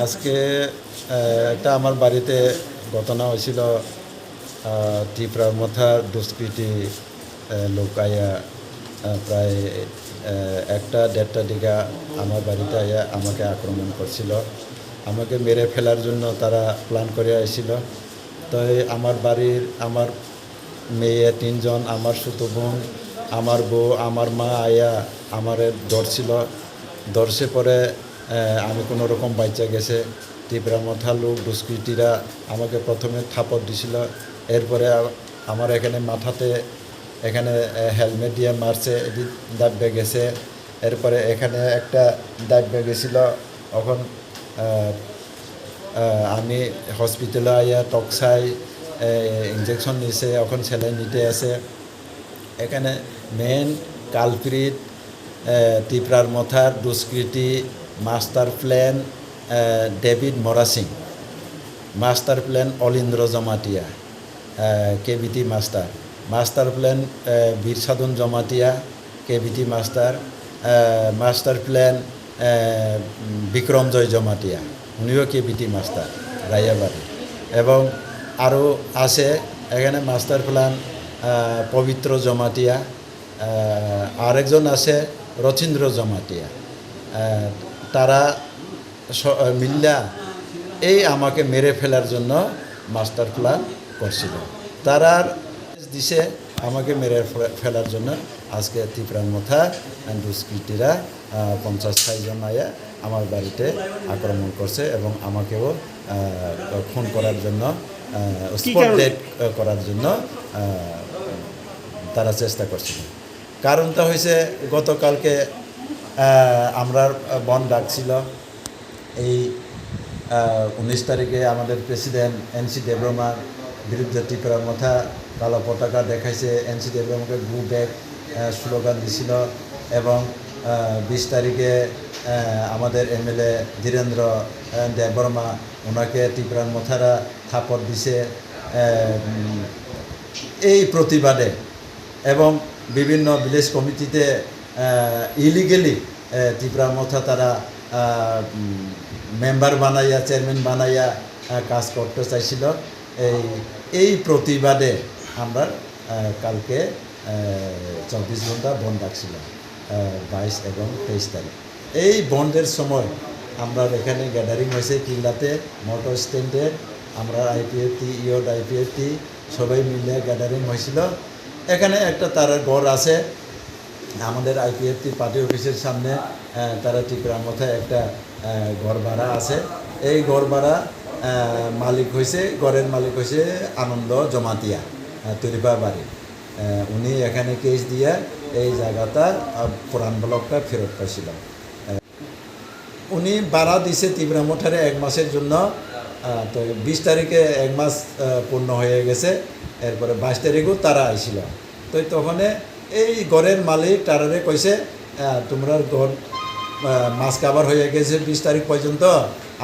আজকে একটা আমার বাড়িতে ঘটনা হয়েছিল। ত্রিপুরার মথার দুষ্কৃতী লোক আয়া প্রায় একটা দেড়টা দিঘা আমার বাড়িতে আয়া আমাকে আক্রমণ করছিল। আমাকে মেরে ফেলার জন্য তারা প্ল্যান করে আসছিল। তো আমার বাড়ির আমার মেয়ে তিনজন, আমার ছোট বোন, আমার বউ, আমার মা আয়া আমারে ধরছিল। ধরছে পরে আমি কোনো রকম বাচ্চা গেছে। ত্রিপুরা মথা লোক দুষ্কৃতীরা আমাকে প্রথমে থাপড় দিছিল। এরপরে আমার এখানে মাথাতে এখানে হেলমেট দিয়ে মারছে, এদিক দাব্বে গেছে। এরপরে এখানে একটা দাব্বে গেছিল। এখন আমি হসপিটালে আইয়া টক্সাই ইঞ্জেকশন নিছে, এখন স্যালাইন নিতে আছে। এখানে মেন কালপ্রিট ত্রিপুরার মথার দুষ্কৃতী master plan David Murasing, master plan Olindra Jamatia KBT master, master plan Birsadhan Jamatia KBT master, master plan Bikramjoy Jamatia, উনিও কেবিটি মাস্টার রাইয়াবাড়ি। এবং আরও আছে এখানে মাস্টার প্ল্যান পবিত্র জমাতিয়া, আরেকজন আছে রচীন্দ্র জমাতিয়া। তারা মিল্লা এই আমাকে মেরে ফেলার জন্য মাস্টার প্ল্যান করছিল। তারা দিছে আমাকে মেরে ফেলার জন্য। আজকে ত্রিপুরার মথা দুষ্কৃতীরা 50-60 জন আয়া আমার বাড়িতে আক্রমণ করছে এবং আমাকেও খুন করার জন্য, স্পট ডেড করার জন্য তারা চেষ্টা করছিল। কারণটা হয়েছে গতকালকে আমরা বন ডাকছিল। এই 19 তারিখে আমাদের প্রেসিডেন্ট এনসি দেববর্মার বিরুদ্ধে ত্রিপুরার মথা কালো পতাকা দেখাইছে। এনসি দেববর্মাকে গো ব্যাক স্লোগান দিছিল। এবং 20 তারিখে আমাদের এমএলএ ধীরেন্দ্র দেববর্মা, ওনাকে ত্রিপুরার মথারা থাপড় দিছে এই প্রতিবাদে। এবং বিভিন্ন ভিলেজ কমিটিতে ইলিগেলি ত্রিপুরা মথা তারা মেম্বার বানাইয়া, চেয়ারম্যান বানাইয়া কাজ করতে চাইছিল। এই প্রতিবাদে আমরা কালকে 24 ঘন্টা বন্ধ রাখছিল, 22 এবং 23 তারিখ। এই বন্ধের সময় আমরা এখানে গ্যাদারিং হয়েছে কিল্লাতে, মোটর স্ট্যান্ডে। আমরা আইপিএফটি, ইয়ড আইপিএফটি সবাই মিলে গ্যাদারিং হয়েছিল। এখানে একটা তার ঘর আছে আমাদের আইপিএফটি পার্টি অফিসের সামনে। তারা ত্রিপুরার মধ্যে একটা ঘর ভাড়া আছে। এই ঘর ভাড়া মালিক হয়েছে, ঘরের মালিক হয়েছে আনন্দ জমাতিয়া তরিপা বাড়ি। উনি এখানে কেস দিয়ে এই জায়গাটা পুরান ব্লকটা ফেরত পাইছিল। উনি ভাড়া দিছে ত্রিপুরা মঠারে 1 মাসের জন্য। তো 20 তারিখে 1 মাস পূর্ণ হয়ে গেছে। এরপরে 22 তারিখও তারা আইছিল। তো তখন এই ঘরের মালিক তারারে কইছে, তোমরা ঘর মাস কাভার হয়ে গেছে 20 তারিখ পর্যন্ত,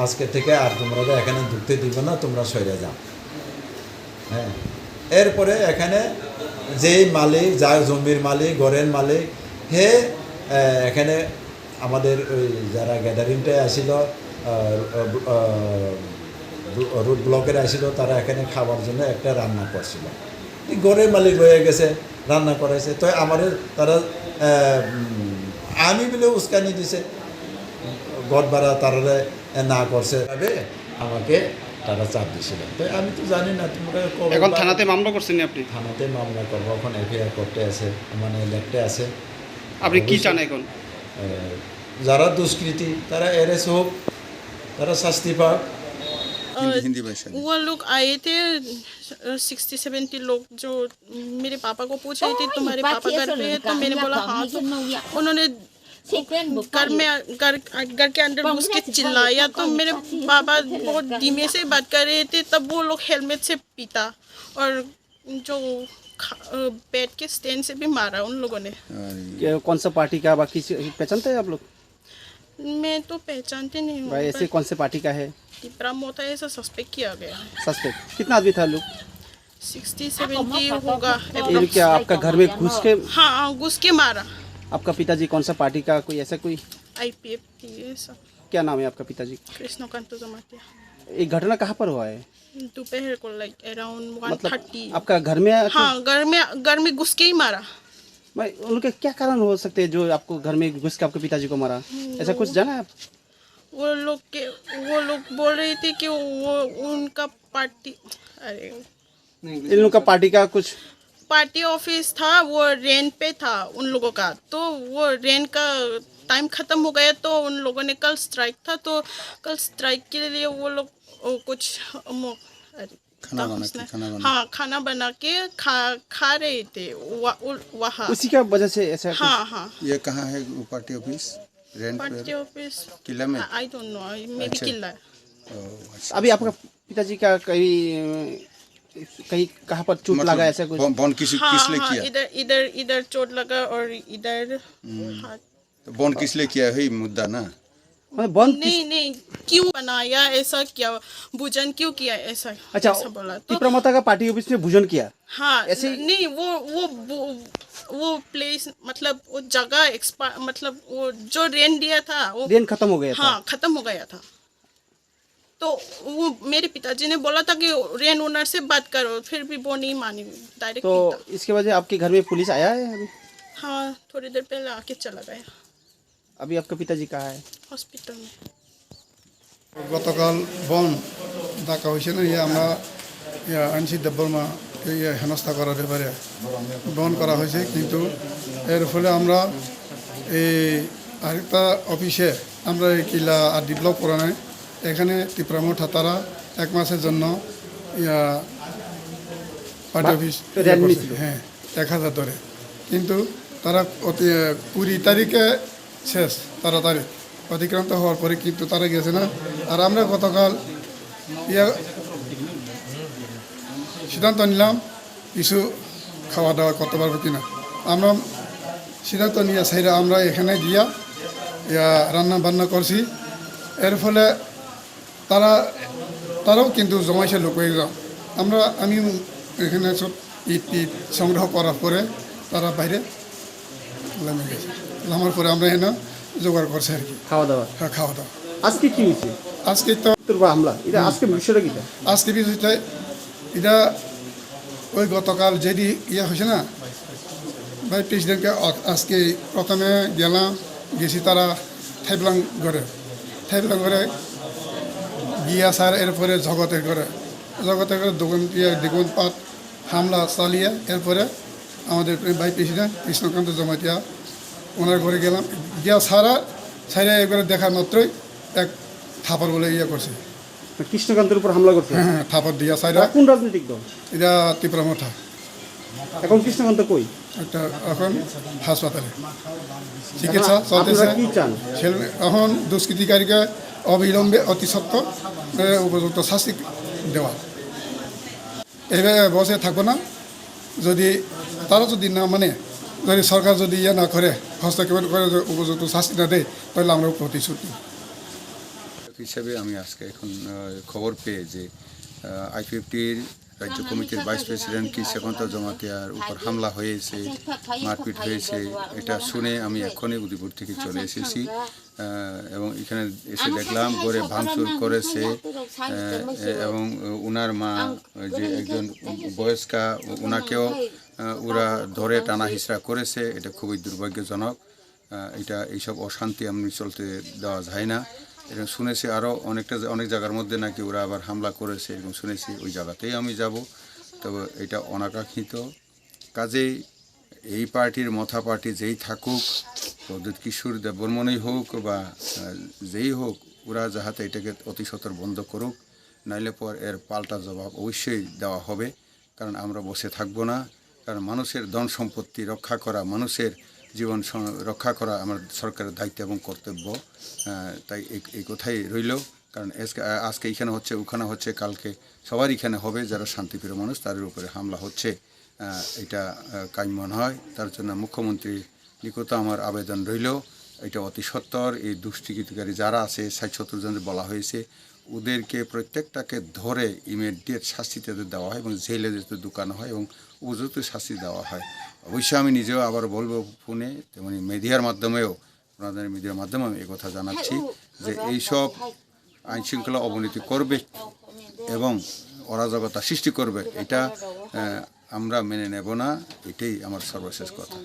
আজকে থেকে আর তোমরা এখানে ঢুকতে দিব না, তোমরা সরে যাও। হ্যাঁ, এরপরে এখানে যেই মালিক, যার জমির মালিক, ঘরের মালিক, হে এখানে আমাদের ওই যারা গ্যাদারিংটায় আসিল, রুট ব্লকের আসিল, তারা এখানে খাবার জন্য একটা রান্না করছিল। ঘরের মালিক রয়ে গেছে, রান্না করাইছে। তো আমাদের তারা আমি বলে উস্কানি দিছে, ঘর ভাড়া তারা না করছে, আমাকে তারা চাপ দিছিল। তো আমি তো জানি না তোমরা এখন থানাতে মামলা করছেন আপনি? থানাতে মামলা করবো, এখন এফআইআর করতে আছে, মানে লেখতে আছে। আপনি কি চান এখন? যারা দুষ্কৃতী তারা অ্যারেস্ট হোক, তারা শাস্তি পাক। हिंदी भाषा वो लोग आए थे 60-70 लोग जो मेरे पापा को पूछ रहे थे तुम्हारे पापा घर पे है, तो मैंने बोला हाँ। तो उन्होंने घर के अंदर घुस के चिल्लाया, तो मेरे पापा बहुत धीमे से बात कर रहे थे। तब वो लोग हेलमेट से पीटा और जो बेड के स्टैंड से भी मारा उन लोगों ने। कौन सा पार्टी का, बाकी पहचानते हैं आप लोग? मैं तो पहचानते नहीं हूँ। भाई ऐसे कौन से पार्टी का है? टिपरा मोता ऐसा सस्पेक्ट किया गया है। सस्पेक्ट कितना आदमी था लोग? 60-70 होगा। ये क्या आपका घर में घुस के? हाँ, घुस के मारा। आपका पिताजी कौन सा पार्टी का, कोई ऐसा कोई? IPFT ये सब। क्या नाम है आपका पिताजी का? कृष्णकांत जमातिया। ये घटना कहाँ पर हुआ है? दोपहर को लाइक अराउंड मतलब 1:30। आपका घर में हाँ, घर में घुस के ही मारा। भाई उनके क्या कारण हो सकते हैं जो आपको घर में घुस के आपके पिताजी को मारा? ऐसा कुछ जाना है आप? वो लोग बोल रहे थे कि वो उनका पार्टी, अरे इन लोगों का पार्टी का कुछ पार्टी ऑफिस था, वो रेंट पे था उन लोगों का, तो वो रेंट का टाइम ख़त्म हो गया, तो उन लोगों ने कल स्ट्राइक था, तो कल स्ट्राइक के लिए वो लोग कुछ हाँ खाना बना के खा रहे थे वहाँ। उसी का वजह से ऐसा हाँ हाँ। ये कहाँ है वो पार्टी ऑफिस? रेंट पार्टी पे ऑफिस किला में? I don't know, maybe किला। ओह, अच्छा। अभी आपका पिताजी का कहीं कहाँ पर चोट लगा ऐसा कुछ? बॉन्ड किसने हाँ, किया? इधर चोट लगा और इधर हाथ। तो बॉन्ड किसने किया है मुद्दा ना? मतलब बंद नहीं क्यों बनाया ऐसा, क्या भोजन क्यों किया ऐसा? अच्छा, ऐसा बोला तो तिपरामता का पार्टी ऑफिस में भोजन किया? हाँ ऐसे नहीं, वो प्लेस मतलब वो जगह मतलब वो जो रेंट दिया था वो रेंट खत्म हो गया था। हाँ खत्म हो गया था, तो वो मेरे पिताजी ने बोला था कि रेंट ओनर से बात करो, फिर भी वो नहीं मानी डायरेक्ट। तो इसके वजह आपके घर में पुलिस आया है अभी? हाँ, थोड़ी देर पहले आके चला गया। अभी आपका पिताजी कहाँ है? हॉस्पिटल में। গতকাল বন ডাকা হয়েছে না, আমরা আনছি দেববর্মা হেনস্থা করার ব্যাপারে বন করা হয়েছে, কিন্তু এর ফলে আমরা এই আরেকটা অফিসে আমরা এই কিলা আর ডেভেলপ করা নাই, এখানে ত্রিপুরামঠা তারা 1 মাসের জন্য পার্টি অফিস হ্যাঁ 1000 ধরে, কিন্তু তারা 20 তারিখে শেষ, তাড়াতাড়ি অতিক্রান্ত হওয়ার পরে কিন্তু তারা গেছে না। আর আমরা গতকাল সিদ্ধান্ত নিলাম কিছু খাওয়া দাওয়া করতে পারবো কিনা, আমরা সিদ্ধান্ত নিয়ে সাইরা আমরা এখানে গিয়া রান্না বান্না করছি। এর ফলে তারাও কিন্তু জমাইছে লোক হয়ে গেল। আমি এখানে সব ইট সংগ্রহ করার পরে তারা বাইরে নামে গেছে, নামার পরে আমরা এখানে জোগাড় করছি আর কি খাওয়া দাওয়া। খাওয়া দাওয়া। আজকে কি হয়েছে? আজকে তো হামলা, এটা আজকে বিষয়টা কি? আজকে বিষয়টা এটা ওই গতকাল যেদি হয়েছে না ভাই প্রেসিডেন্টকে, আজকে প্রথমে গেছি তারা থাইবলাং ঘরে গিয়া স্যার, এরপরে জগতের ঘরে দ্বিগুণ পাত হামলা চালিয়ে এরপরে আমাদের ভাই প্রেসিডেন্ট কৃষ্ণকান্ত জমাতিয়া ওনার ঘরে গেলাম, গিয়া সারা একবারে দেখার মাত্রই এক থাপড় বলে করছে। কৃষ্ণকান্তের উপর হামলা করছে? হ্যাঁ, থাপড় দিয়া সাইরা। কোন রাজনৈতিক দল এটা? ত্রিপুরামঠা। এখন কৃষ্ণকান্ত কই? এখন হাসপাতালে চিকিৎসা চলতেছে। কি চান? এখন দুষ্কৃতিকারীকে অবিলম্বে অতি সত্ত্বর উপযুক্ত শাস্তি দেওয়া। এইভাবে বসে থাকবো না, তারা যদি না মানে, যদি সরকার যদি না করে, হস্তক্ষেপ করে উপযুক্ত শাস্তি না দেয়, তাহলে আমরা প্রতিশ্রুতি হিসেবে আমি আজকে এখন খবর পেয়ে যে IPFTর রাজ্য কমিটির ভাইস প্রেসিডেন্ট কৃষ্ণকান্ত জমাতিয়ার উপর হামলা হয়েছে, মারপিট হয়েছে, এটা শুনে আমি এখনই উদয়পুর থেকে চলে এসেছি এবং এখানে এসে দেখলাম ঘরে ভাঙচুর করেছে এবং ওনার মা যে একজন বয়স্কা, ওনাকেও ওরা ধরে টানা হিচড়া করেছে। এটা খুবই দুর্ভাগ্যজনক। এইসব অশান্তি আমি চলতে দেওয়া যায় না। এরকম শুনেছি আরও অনেক জায়গার মধ্যে নাকি ওরা আবার হামলা করেছে, এরকম শুনেছি। ওই জায়গাতেই আমি যাব, তবে এটা অনাকাঙ্ক্ষিত। কাজেই এই পার্টির মথা পার্টি যেই থাকুক, প্রদ্যুৎ কিশোর দেববর্মনই হোক বা যেই হোক, ওরা যাহাতে এটাকে অতি সত্বর বন্ধ করুক, নাইলে পর এর পাল্টা জবাব অবশ্যই দেওয়া হবে। কারণ আমরা বসে থাকবো না, কারণ মানুষের ধন সম্পত্তি রক্ষা করা, মানুষের জীবন রক্ষা করা আমার সরকারের দায়িত্ব এবং কর্তব্য। তাই এই কথাই রইল। কারণ আজকে এখানে হচ্ছে, ওখানে হচ্ছে, কালকে সবার এখানে হবে। যারা শান্তিপ্রিয় মানুষ তাদের উপরে হামলা হচ্ছে, এটা কাম্য নয়। তার জন্য মুখ্যমন্ত্রীর নিকট আমার আবেদন রইল, এটা অতি সত্বর এই দুষ্কৃতিকারী যারা আছে 60-70 জন বলা হয়েছে, ওদেরকে প্রত্যেকটাকে ধরে ইমিডিয়েট শাস্তি তাদের দেওয়া হয় এবং জেলে যেতে ঢুকানো হয় এবং উপযুক্ত শাস্তি দেওয়া হয়। অবশ্যই আমি নিজেও আবার বলবো ফোনে, তেমনি মিডিয়ার মাধ্যমেও আপনাদের মিডিয়ার মাধ্যমে আমি কথা জানাচ্ছি যে এইসব আইন শৃঙ্খলা অবনতি করবে এবং অরাজকতা সৃষ্টি করবে, এটা আমরা মেনে নেব না। এটাই আমার সর্বশেষ কথা।